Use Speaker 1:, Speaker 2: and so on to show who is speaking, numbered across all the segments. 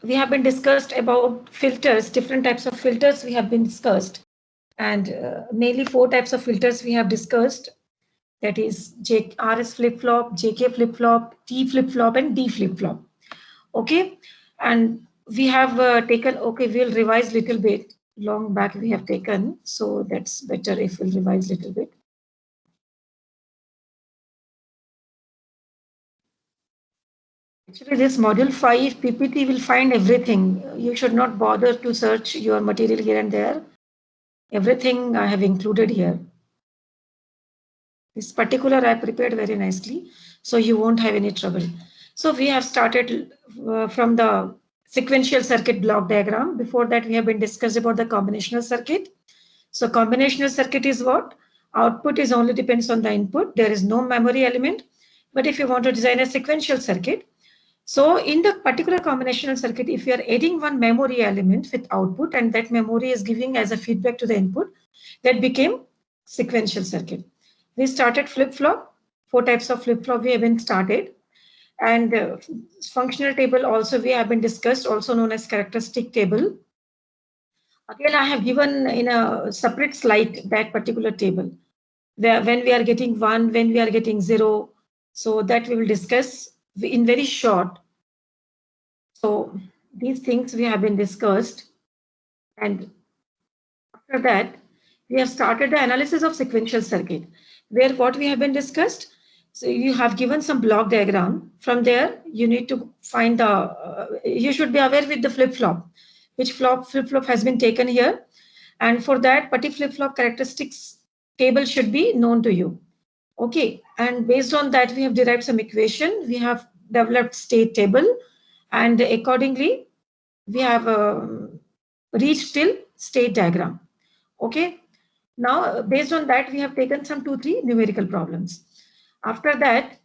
Speaker 1: we have been discussed about filters, different types of filters we have been discussed. And mainly four types of filters we have discussed. That is RS flip-flop, JK flip-flop, T flip-flop, and D flip-flop. Okay. And we have taken, okay, we'll revise little bit. Long back we have taken. So that's better if we'll revise little bit. Actually, this module 5 PPT will find everything. You should not bother to search your material here and there. Everything I have included here. This particular I prepared very nicely, so you won't have any trouble. So we have started from the sequential circuit block diagram. Before that, we have been discussed about the combinational circuit. So combinational circuit is what? Output is only depends on the input. There is no memory element. But if you want to design a sequential circuit, so in the particular combinational circuit, if you are adding one memory element with output and that memory is giving as a feedback to the input, that became sequential circuit. We started flip-flop, four types of flip-flop we have been started. And functional table also we have been discussed, also known as characteristic table. Again, I have given in a separate slide that particular table, where when we are getting 1, when we are getting 0. So that we will discuss in very short. So these things we have been discussed. And after that, we have started the analysis of sequential circuit, where what we have been discussed. So you have given some block diagram. From there, you need to find the, you should be aware with the flip-flop, which flip-flop has been taken here. And for that, particular flip-flop characteristics table should be known to you. Okay, and based on that, we have derived some equation. We have developed state table, and accordingly, we have reached till state diagram. Okay. Now, based on that, we have taken some 2-3 numerical problems. After that,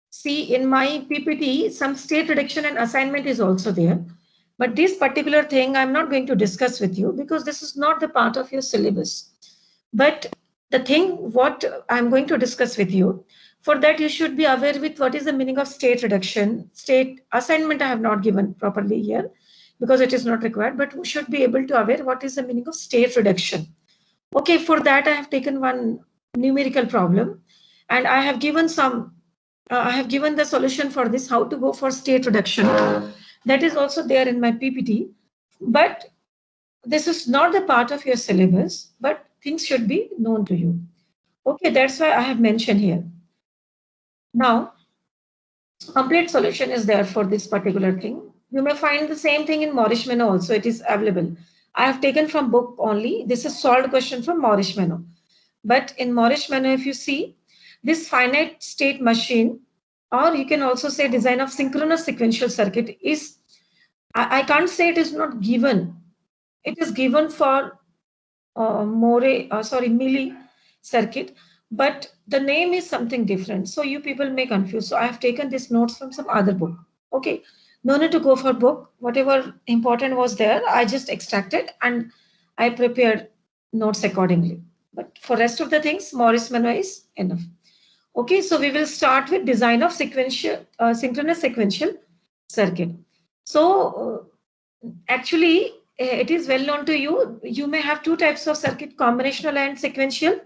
Speaker 1: see in my PPT, some state reduction and assignment is also there. But this particular thing, I'm not going to discuss with you because this is not the part of your syllabus. But the thing what I'm going to discuss with you, for that you should be aware with what is the meaning of state reduction. State assignment I have not given properly here because it is not required, but we should be able to aware what is the meaning of state reduction. Okay, for that I have taken one numerical problem and I have given some, I have given the solution for this, how to go for state reduction. That is also there in my PPT, but this is not the part of your syllabus, but things should be known to you. Okay, that's why I have mentioned here. Now, complete solution is there for this particular thing. You may find the same thing in Maurice Meno also. It is available. I have taken from book only. This is solved question from Maurice Meno. But in Maurice Meno, if you see this finite state machine, or you can also say design of synchronous sequential circuit is, I can't say it is not given. It is given for Mealy circuit, but the name is something different. So you people may confuse. So I have taken these notes from some other book. Okay, no need to go for book. Whatever important was there, I just extracted and I prepared notes accordingly. But for rest of the things, Maurice Meno is enough. Okay, so we will start with design of synchronous sequential circuit. So actually, it is well known to you. You may have two types of circuit, combinational and sequential.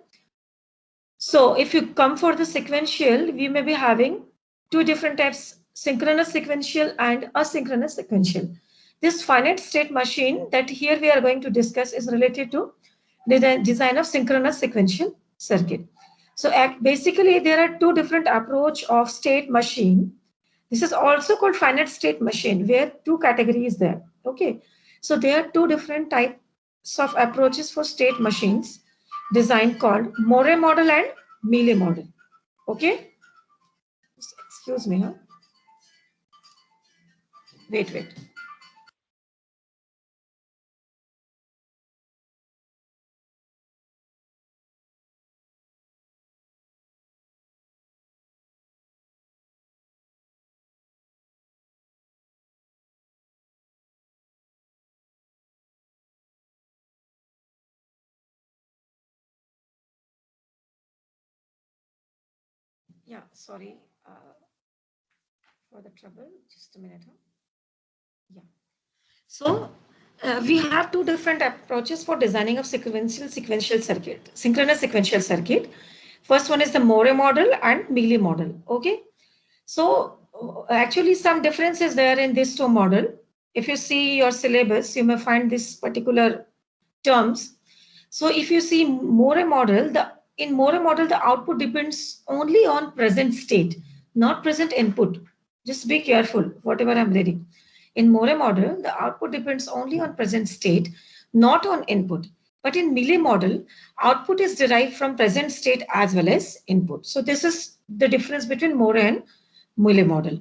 Speaker 1: So if you come for the sequential, we may be having two different types, synchronous sequential and asynchronous sequential. This finite state machine that here we are going to discuss is related to the design of synchronous sequential circuit. So basically, there are two different approach of state machine. This is also called finite state machine, where two categories there. Okay, so there are two different types of approaches for state machines design called Moore model and Mealy model. Okay, excuse me. Huh? Wait. Yeah, sorry for the trouble. Just a minute. Huh? Yeah. So we have two different approaches for designing of sequential circuit, synchronous sequential circuit. First one is the Moore model and Mealy model. Okay. So actually some differences there in these two model. If you see your syllabus, you may find this particular terms. So if you see Moore model, in Moore model, the output depends only on present state, not present input. Just be careful, whatever I'm reading. In Moore model, the output depends only on present state, not on input. But in Mealy model, output is derived from present state as well as input. So this is the difference between Moore and Mealy model.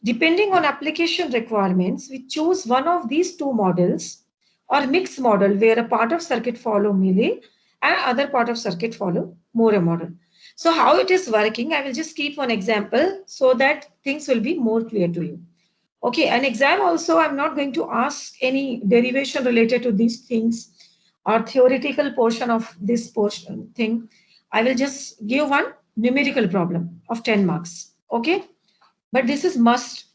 Speaker 1: Depending on application requirements, we choose one of these two models or mixed model where a part of circuit follow Mealy and other part of circuit follow Moore model. So how it is working, I will just keep one example so that things will be more clear to you. Okay, an exam also, I'm not going to ask any derivation related to these things or theoretical portion of this portion thing. I will just give one numerical problem of 10 marks. Okay, but this is must.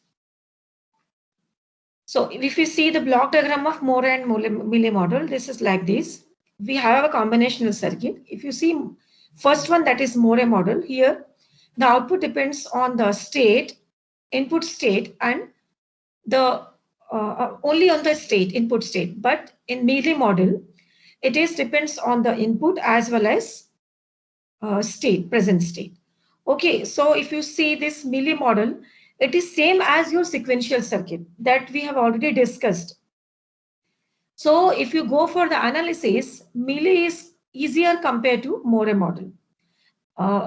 Speaker 1: So if you see the block diagram of Moore and Mealy model, this is like this. We have a combinational circuit. If you see first one, that is Moore model, here the output depends on the state, input state, and the only on the state, input state. But in Mealy model, it is depends on the input as well as state, present state. Okay, so if you see this Mealy model, it is same as your sequential circuit that we have already discussed. So if you go for the analysis, Mealy is easier compared to Moore model.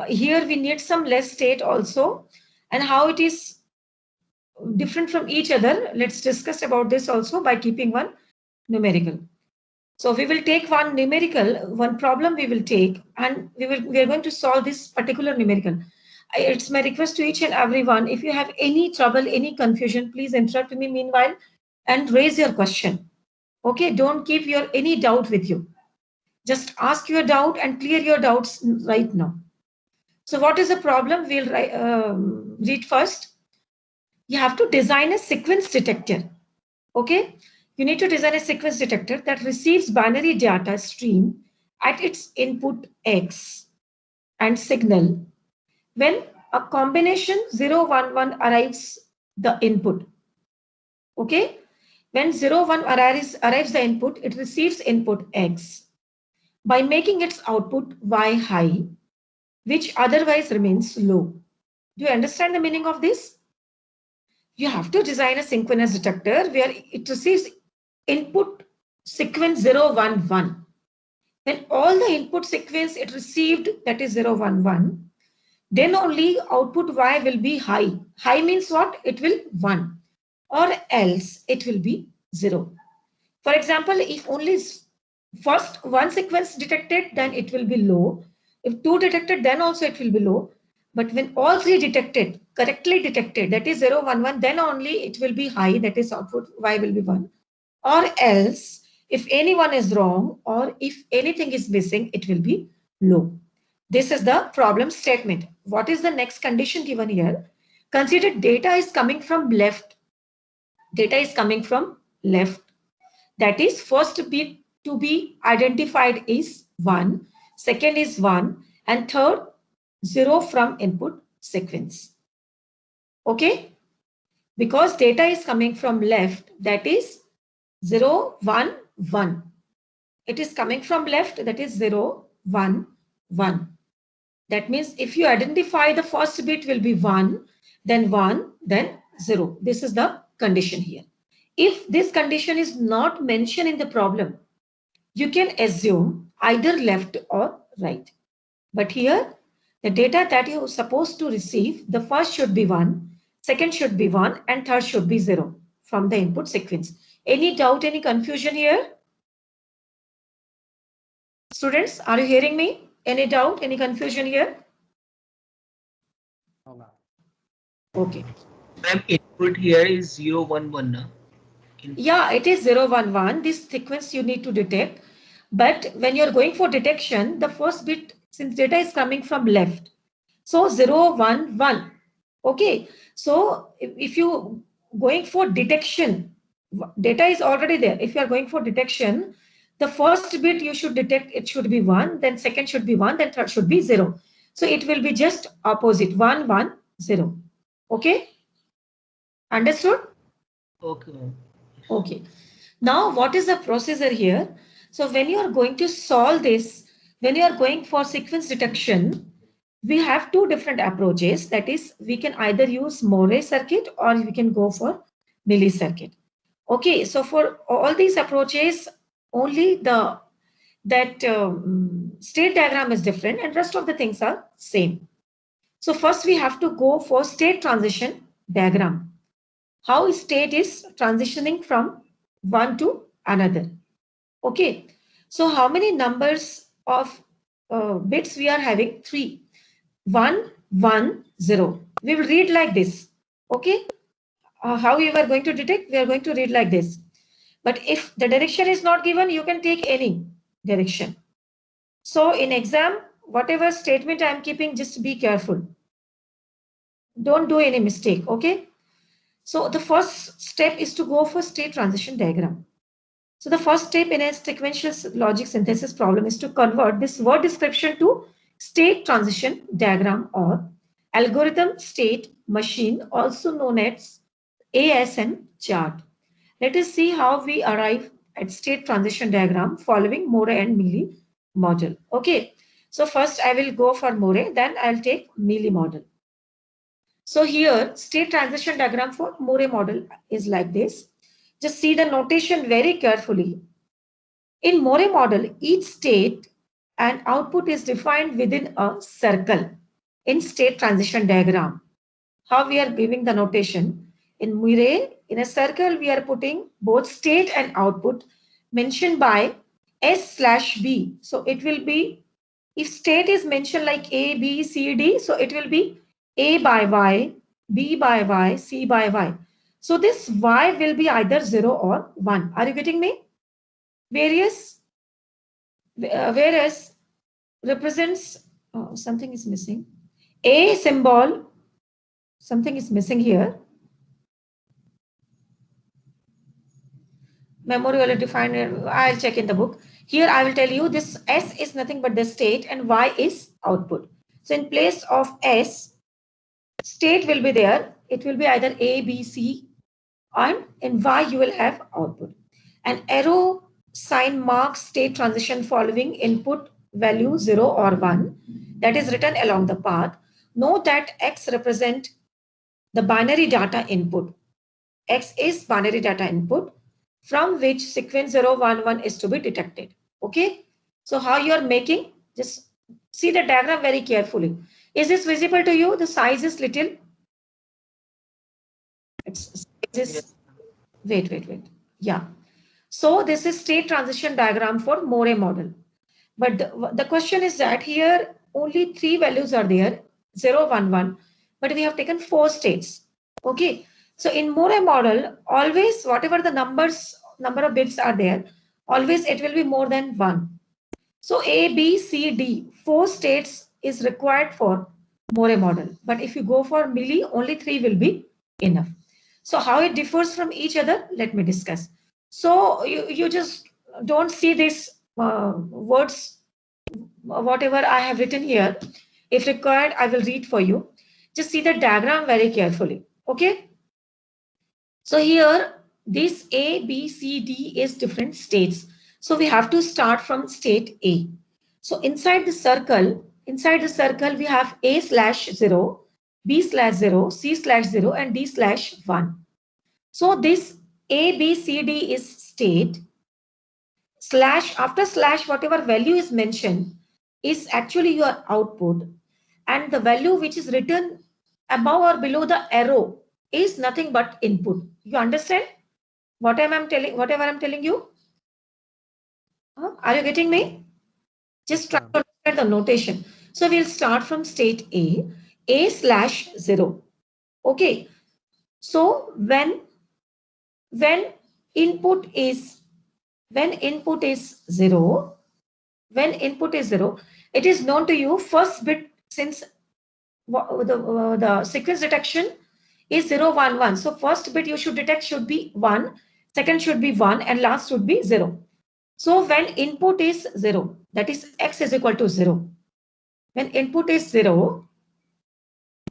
Speaker 1: Here we need some less state also, and how it is different from each other. Let's discuss about this also by keeping one numerical. So we will take one numerical, one problem we will take, and we are going to solve this particular numerical. It's my request to each and everyone, if you have any trouble, any confusion, please interrupt me meanwhile and raise your question. Okay, don't keep your any doubt with you. Just ask your doubt and clear your doubts right now. So what is the problem? We'll read first. You have to design a sequence detector. Okay, you need to design a sequence detector that receives binary data stream at its input X and signal when a combination 0, 1, 1 arrives the input. Okay, when 0, 1 arrives the input, it receives input X by making its output Y high, which otherwise remains low. Do you understand the meaning of this? You have to design a synchronous detector where it receives input sequence 0, 1, 1. When all the input sequence it received, that is 0, 1, 1, then only output Y will be high. High means what? It will 1, or else it will be 0. For example, if only first one sequence detected, then it will be low. If two detected, then also it will be low. But when all three detected, correctly detected, that is 0, 1, 1, then only it will be high, that is output Y will be 1. Or else, if any one is wrong or if anything is missing, it will be low. This is the problem statement. What is the next condition given here? Consider data is coming from left. Data is coming from left. That is, first bit to be identified is 1, second is 1, and third 0 from input sequence. Okay? Because data is coming from left, that is 0, 1, 1. It is coming from left, that is 0, 1, 1. That means if you identify the first bit will be 1, then 0. This is the condition here. If this condition is not mentioned in the problem, you can assume either left or right. But here, the data that you are supposed to receive, the first should be 1, second should be 1, and third should be 0 from the input sequence. Any doubt, any confusion here? Students, are you hearing me? Any doubt, any confusion here? Okay.
Speaker 2: Ma'am, input here is 0, 1, 1. Na?
Speaker 1: Yeah, it is 0, 1, 1. This sequence you need to detect. But when you're going for detection, the first bit, since data is coming from left, so 0, 1, 1. Okay. So if you going for detection, Data is already there. If you are going for detection, the first bit you should detect, it should be 1, then second should be 1, then third should be 0. So it will be just opposite, 1, 1, 0. Okay? Understood?
Speaker 2: Okay, ma'am.
Speaker 1: Okay. Now, what is the procedure here? So when you are going to solve this, when you are going for sequence detection, we have two different approaches. That is, we can either use Moore circuit or we can go for Milli circuit. Okay, so for all these approaches, only that state diagram is different and rest of the things are same. So first we have to go for state transition diagram. How state is transitioning from one to another. Okay, so how many numbers of bits we are having? 3. 1, 1, 0. We will read like this. Okay, how you are going to detect? We are going to read like this. But if the direction is not given, you can take any direction. So in exam, whatever statement I am keeping, just be careful. Don't do any mistake, okay? So the first step is to go for state transition diagram. So the first step in a sequential logic synthesis problem is to convert this word description to state transition diagram or algorithm state machine, also known as ASM chart. Let us see how we arrive at state transition diagram following Moore and Mealy model. Okay, so first I will go for Moore, then I'll take Mealy model. So here, state transition diagram for Moore model is like this. Just see the notation very carefully. In Moore model, each state and output is defined within a circle in state transition diagram. How we are giving the notation? In Moore, in a circle, we are putting both state and output mentioned by S/B. So it will be, if state is mentioned like A, B, C, D, so it will be A by Y, B by Y, C by Y. So this Y will be either 0 or 1. Are you getting me? Whereas represents, something is missing. A symbol, something is missing here. Memory will define, I'll check in the book. Here I will tell you this S is nothing but the state and Y is output. So in place of S, state will be there. It will be either A, B, C, and in Y you will have output. An arrow sign marks state transition following input value 0 or 1 that is written along the path. Note that X represent the binary data input. X is binary data input from which sequence 0, 1, 1 is to be detected. Okay. So how you are making, just see the diagram very carefully. Is this visible to you? The size is little.
Speaker 2: Yes.
Speaker 1: Wait. Yeah. So this is state transition diagram for Moore model. But the question is that here only 3 values are there, 0, 1, 1. But we have taken 4 states. Okay. So in Moore model, always whatever the number of bits are there, always it will be more than 1. So A, B, C, D, 4 states is required for Moore model. But if you go for Mealy, only 3 will be enough. So how it differs from each other, let me discuss. So you just don't see these words, whatever I have written here. If required, I will read for you. Just see the diagram very carefully. Okay. So here, this A, B, C, D is different states. So we have to start from state A. So inside the circle, we have A/0, B/0, C/0, and D/1. So this A, B, C, D is state. Slash, after slash, whatever value is mentioned is actually your output. And the value which is written above or below the arrow is nothing but input. You understand whatever I'm telling you? Are you getting me? Just try to understand the notation. So we'll start from state A/0. Okay. So when input is 0, it is known to you first bit, since the sequence detection is 0, 1, 1. So first bit you should detect should be 1. second should be 1, and last should be 0. So when input is 0, that is x is equal to 0. When input is 0,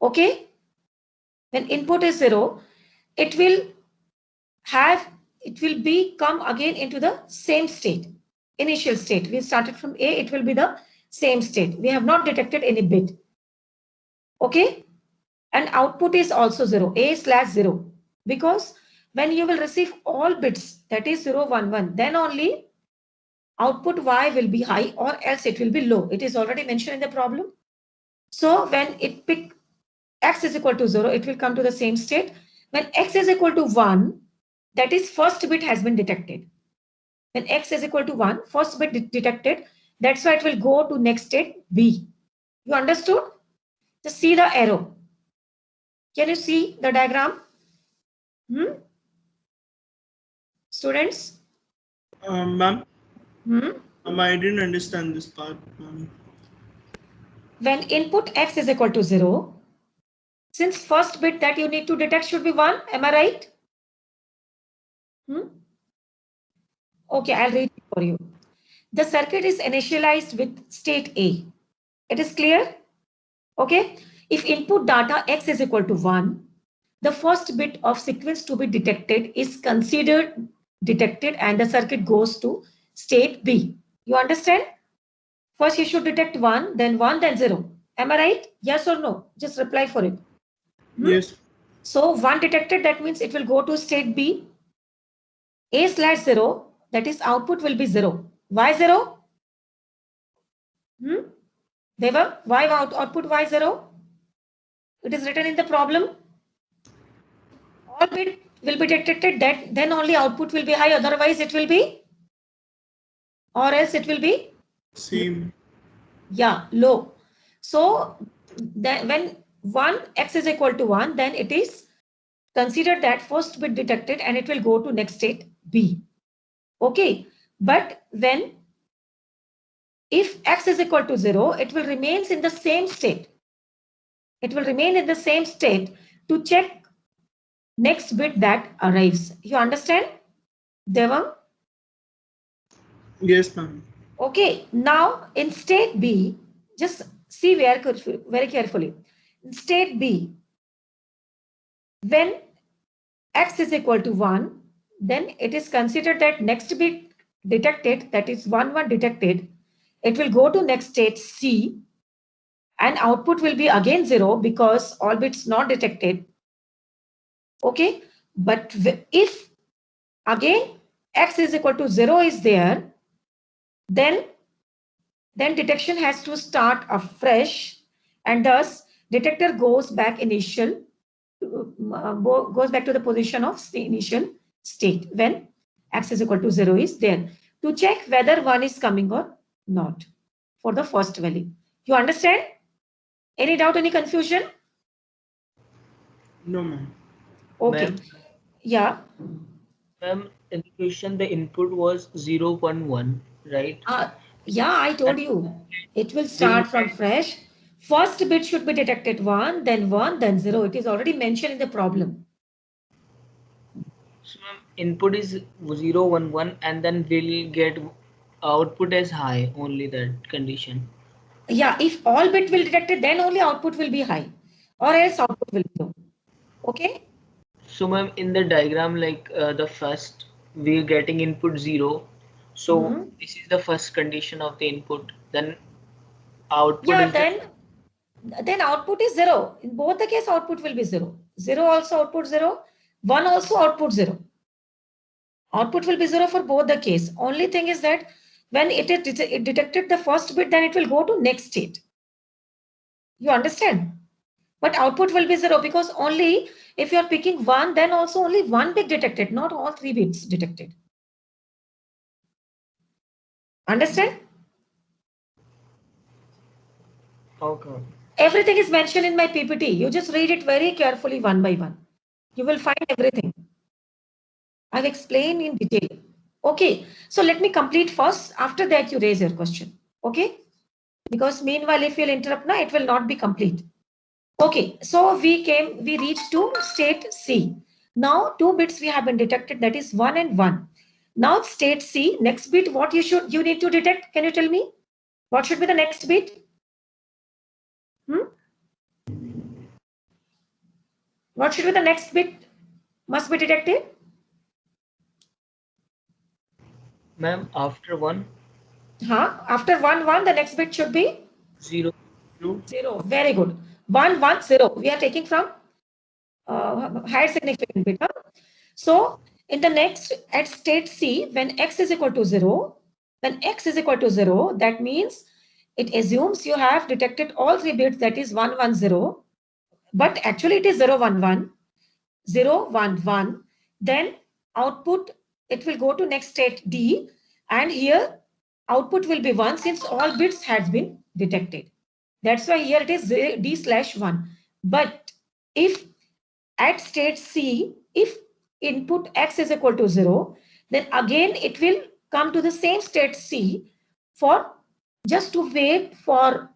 Speaker 1: okay, when input is 0, it will come again into the same state, initial state. We started from A, it will be the same state. We have not detected any bit. Okay, and output is also 0, A/0, because when you will receive all bits, that is 0, 1, 1, then only output Y will be high, or else it will be low. It is already mentioned in the problem. So when it pick x is equal to 0, it will come to the same state. When x is equal to 1, that is first bit has been detected. When x is equal to 1, first bit detected, that's why it will go to next state B. You understood? Just see the arrow. Can you see the diagram? Students?
Speaker 3: Ma'am,
Speaker 1: Hmm?
Speaker 3: I didn't understand this part, ma'am.
Speaker 1: When input x is equal to 0, since first bit that you need to detect should be 1, am I right? Okay, I'll read it for you. The circuit is initialized with state A. It is clear? Okay. If input data x is equal to 1, the first bit of sequence to be detected is considered detected, and the circuit goes to state B. You understand? First you should detect 1, then 1, then 0. Am I right? Yes or no? Just reply for it.
Speaker 3: Yes.
Speaker 1: So 1 detected, that means it will go to state B. A/0, that is output will be 0. Why 0? Deva, why output Y 0? It is written in the problem. All bit will be detected, that then only output will be high, otherwise it will be, or else it will be
Speaker 3: Same.
Speaker 1: Yeah, low. So then when 1 x is equal to 1, then it is considered that first bit detected and it will go to next state B. Okay, but when if x is equal to 0, it will remains in the same state. It will remain in the same state to check next bit that arrives. You understand, Devang?
Speaker 3: Yes, ma'am.
Speaker 1: Okay, now in state B, just see very carefully. In state B, when x is equal to 1, then it is considered that next bit detected, that is 1, 1 detected, it will go to next state C, and output will be again 0 because all bits not detected. Okay, but if again x is equal to 0 is there, then detection has to start afresh, and thus detector goes back to the position of the initial state when x is equal to 0 is there, to check whether 1 is coming or not for the first value. You understand? Any doubt, any confusion?
Speaker 3: No, ma'am.
Speaker 1: Okay.
Speaker 2: Ma'am,
Speaker 1: Yeah.
Speaker 2: ma'am, in the question the input was 0, 1, 1, right?
Speaker 1: Yeah, I told
Speaker 2: And
Speaker 1: you. It will
Speaker 2: we
Speaker 1: start from fresh. First bit should be detected 1, then 0. It is already mentioned in the problem.
Speaker 2: so ma'am, input is 0, 1, 1, and then we'll get output as high, only that condition.
Speaker 1: Yeah, if all bit will detected, then only output will be high, or else output will be low. Okay?
Speaker 2: So ma'am, in the diagram, like the first we're getting input 0. So this is the first condition of the input. Then output
Speaker 1: Yeah,
Speaker 2: is the
Speaker 1: then output is 0. In both the case, output will be 0. 0 also output 0. 1 also output 0. Output will be 0 for both the case. Only thing is that when it detected the first bit, then it will go to next state. You understand? But output will be 0 because only if you are picking 1, then also only 1 bit detected, not all 3 bits detected. Understand?
Speaker 2: okay.
Speaker 1: Everything is mentioned in my PPT. You just read it very carefully one by one. You will find everything. I've explained in detail. Okay, so let me complete first. After that, you raise your question. Okay, because meanwhile, if you'll interrupt now, it will not be complete. Okay, so we reached to state C. Now 2 bits we have been detected, that is 1 and 1. Now state C, next bit, what you need to detect? Can you tell me? What should be the next bit? What should be the next bit must be detected?
Speaker 2: Ma'am, after 1.
Speaker 1: After 1, 1, the next bit should be?
Speaker 2: 0.
Speaker 1: 0. Very good. 1, 1, 0. We are taking from higher significant bit. So in the next, at state C, when x is equal to 0, that means it assumes you have detected all 3 bits, that is 1, 1, 0. But actually it is 0, 1, 1. 0, 1, 1. Then output, it will go to next state D. And here output will be 1 since all bits has been detected. That's why here it is D/1. But if at state C, if input x is equal to 0, then again it will come to the same state C for just to wait for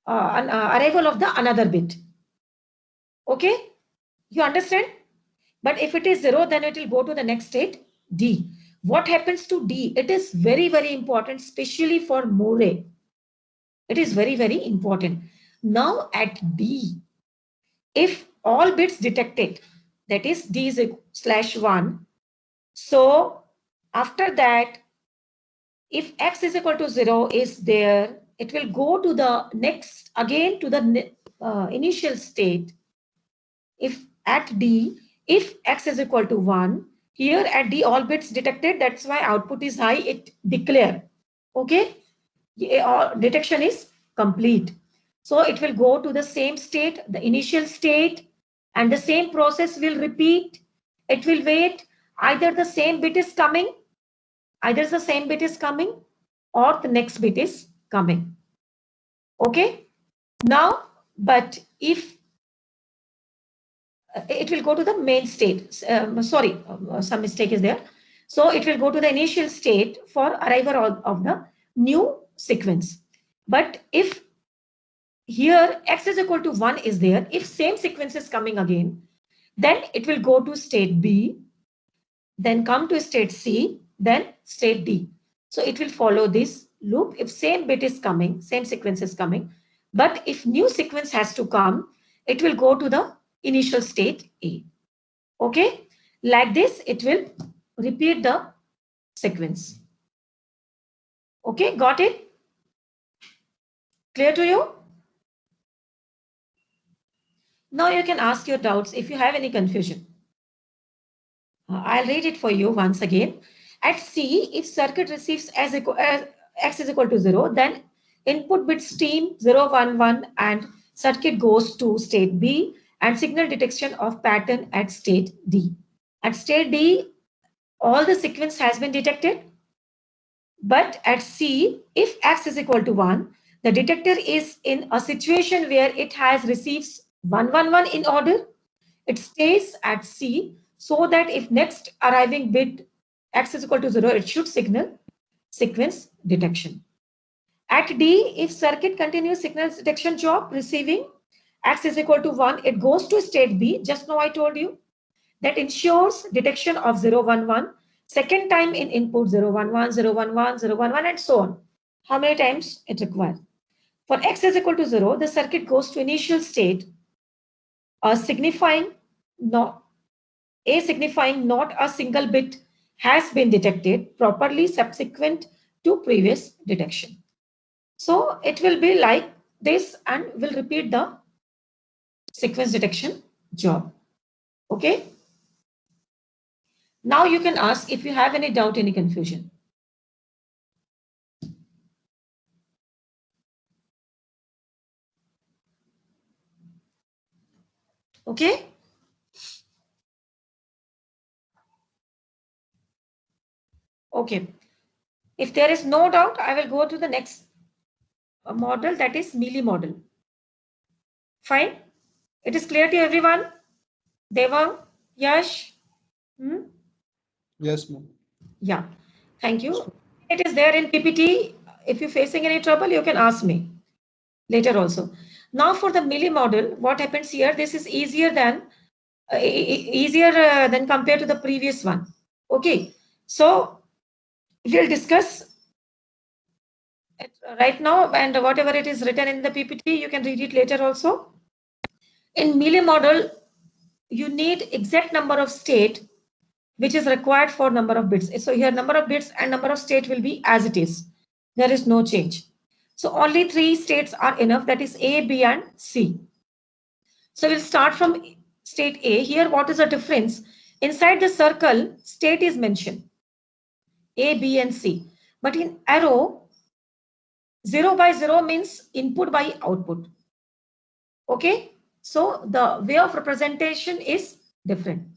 Speaker 1: an arrival of the another bit. Okay, you understand? But if it is 0, then it will go to the next state D. What happens to D? It is very, very important, especially for Moray. It is very, very important. Now at D, if all bits detected, that is D/1. So after that, if x is equal to 0 is there, it will go to the next, again to the initial state. If at D, if x is equal to 1, here at D all bits detected, that's why output is high, it declare. Okay, detection is complete. So it will go to the same state, the initial state, and the same process will repeat. It will wait, either the same bit is coming, or the next bit is coming. Okay, now, but if it will go to the main state, some mistake is there. So it will go to the initial state for arrival of the new sequence. But if here x is equal to 1 is there, if same sequence is coming again, then it will go to state B, then come to state C, then state D. So it will follow this loop. If same bit is coming, same sequence is coming, but if new sequence has to come, it will go to the initial state A. Okay, like this, it will repeat the sequence. Okay, got it? Clear to you? Now you can ask your doubts if you have any confusion. I'll read it for you once again. At C, if circuit receives as x is equal to 0, then input bit stream 0, 1, 1 and circuit goes to state B and signal detection of pattern at state D. At state D, all the sequence has been detected. But at C, if x is equal to 1, the detector is in a situation where it has received 1, 1, 1 in order. It stays at C so that if next arriving bit x is equal to 0, it should signal sequence detection. At D, if circuit continues signal detection job receiving x is equal to 1, it goes to state B. Just now I told you that ensures detection of 0, 1, 1. Second time in input 0, 1, 1, 0, 1, 1, 0, 1, 1 and so on. How many times it requires? For x is equal to 0, the circuit goes to initial state signifying not a single bit has been detected properly subsequent to previous detection. So it will be like this and will repeat the sequence detection job. Okay. Now you can ask if you have any doubt, any confusion. Okay. Okay. If there is no doubt, I will go to the next model, that is Mealy model. Fine. It is clear to everyone? Devang, Yash?
Speaker 3: Yes, ma'am.
Speaker 1: Yeah. Thank you. It is there in PPT. If you're facing any trouble, you can ask me later also. Now for the Mealy model, what happens here? This is easier than easier than compared to the previous one. Okay, so we'll discuss it right now, and whatever it is written in the PPT, you can read it later also. In Mealy model, you need exact number of state which is required for number of bits. So here number of bits and number of state will be as it is. There is no change. So only 3 states are enough, that is A, B and C. So we'll start from state A. Here what is the difference? Inside the circle, state is mentioned. A, B and C. But in arrow, 0 by 0 means input by output. Okay. So the way of representation is different.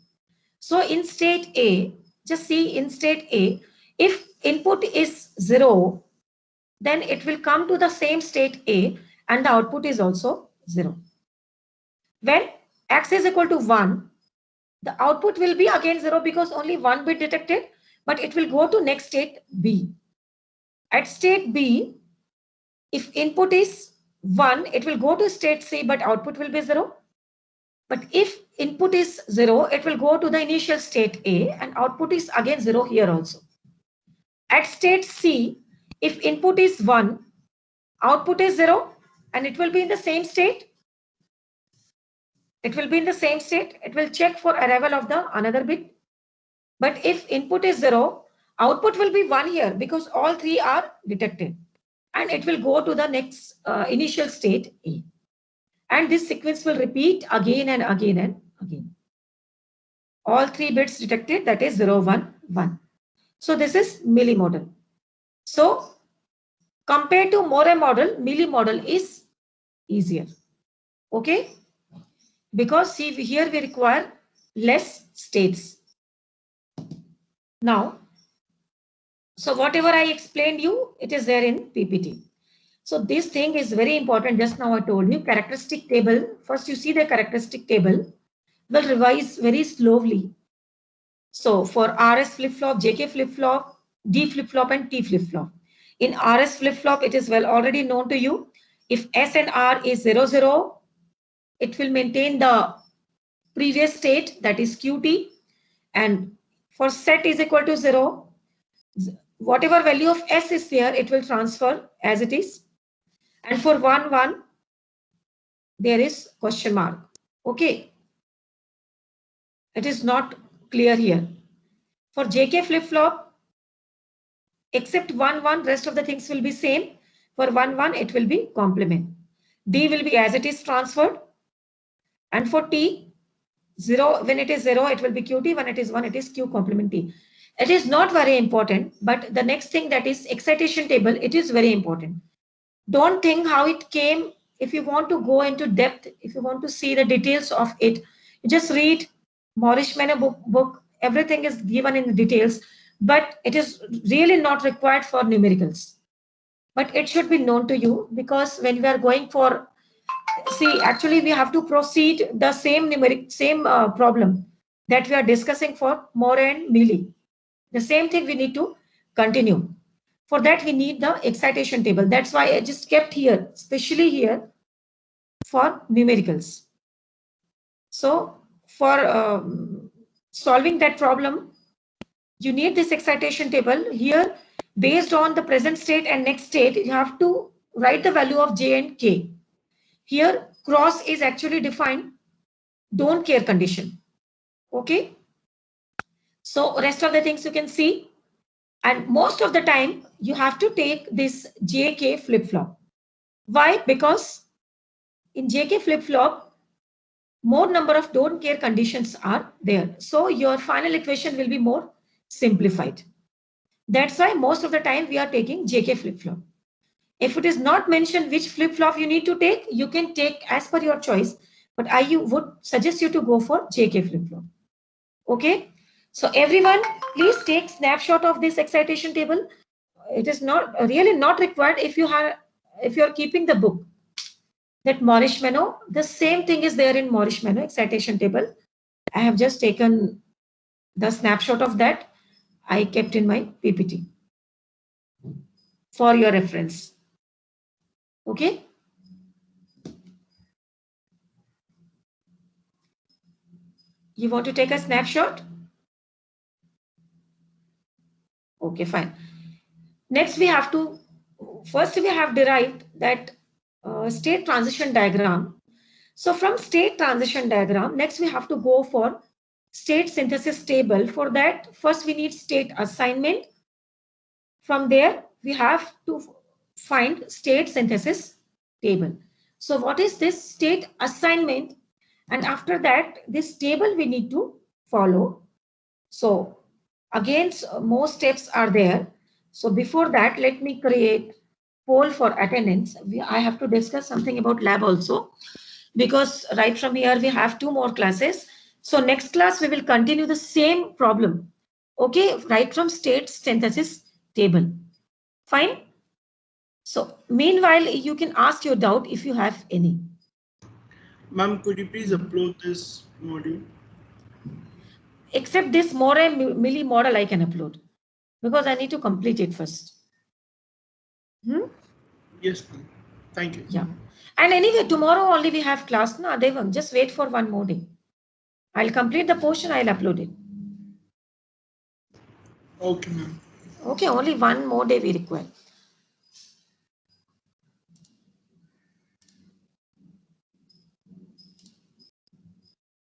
Speaker 1: So in state A, just see in state A, if input is 0, then it will come to the same state A and the output is also 0. When X is equal to 1, the output will be again 0 because only one bit detected, but it will go to next state B. At state B, if input is 1, it will go to state C, but output will be 0. But if input is 0, it will go to the initial state A and output is again 0 here also. At state C, if input is 1, output is 0 and it will be in the same state. It will be in the same state. It will check for arrival of the another bit. But if input is 0, output will be 1 here because all 3 are detected. And it will go to the next initial state A. And this sequence will repeat again and again and again. All 3 bits detected, that is 0, 1, 1. So this is Mealy model. So compared to Moore model, Mealy model is easier. Okay? Because see, here we require less states. Now, so whatever I explained you, it is there in PPT. So this thing is very important. Just now I told you characteristic table. First you see the characteristic table. We'll revise very slowly. So for RS flip-flop, JK flip-flop, D flip-flop and T flip-flop. In RS flip-flop, it is well already known to you. If S and R is 0, 0, it will maintain the previous state, that is QT. And for set is equal to 0, whatever value of S is there, it will transfer as it is. And for 1, 1, there is question mark. Okay. It is not clear here. For JK flip-flop, except 1, 1, rest of the things will be same. For 1, 1, it will be complement. D will be as it is transferred. And for T, 0, when it is 0, it will be QT. When it is 1, it is Q complement T. It is not very important, but the next thing, that is excitation table, it is very important. Don't think how it came. If you want to go into depth, if you want to see the details of it, you just read Maurice Mene book. Everything is given in the details, but it is really not required for numericals. But it should be known to you, because when we are going for, see, actually we have to proceed the same problem that we are discussing for Moore and Mealy. The same thing we need to continue. For that, we need the excitation table. That's why I just kept here, especially here for numericals. So for solving that problem, you need this excitation table. Here, based on the present state and next state, you have to write the value of J and K. Here, cross is actually defined don't care condition. Okay. So rest of the things you can see. And most of the time, you have to take this JK flip-flop. Why? Because in JK flip-flop, more number of don't care conditions are there. So your final equation will be more simplified. That's why most of the time we are taking JK flip-flop. If it is not mentioned which flip-flop you need to take, you can take as per your choice. But I would suggest you to go for JK flip-flop. Okay. So everyone, please take snapshot of this excitation table. It is not really not required if you are keeping the book. That Maurice Mene, the same thing is there in Maurice Mene excitation table. I have just taken the snapshot of that. I kept in my PPT for your reference. Okay. You want to take a snapshot? Okay, fine. Next, first we have derived that state transition diagram. So from state transition diagram, next we have to go for state synthesis table. For that, first we need state assignment. From there, we have to find state synthesis table. So what is this state assignment? And after that, this table we need to follow. So again, more steps are there. So before that, let me create poll for attendance. I have to discuss something about lab also, because right from here we have 2 more classes. So next class we will continue the same problem. Okay, right from state synthesis table. Fine. So meanwhile, you can ask your doubt if you have any.
Speaker 3: Ma'am, could you please upload this module?
Speaker 1: Except this More Milli model I can upload, because I need to complete it first.
Speaker 3: Yes, ma'am. Thank you.
Speaker 1: Yeah. And anyway, tomorrow only we have class. No, Devam, just wait for one more day. I'll complete the portion, I'll upload it.
Speaker 3: Okay, ma'am.
Speaker 1: Okay, only one more day we require.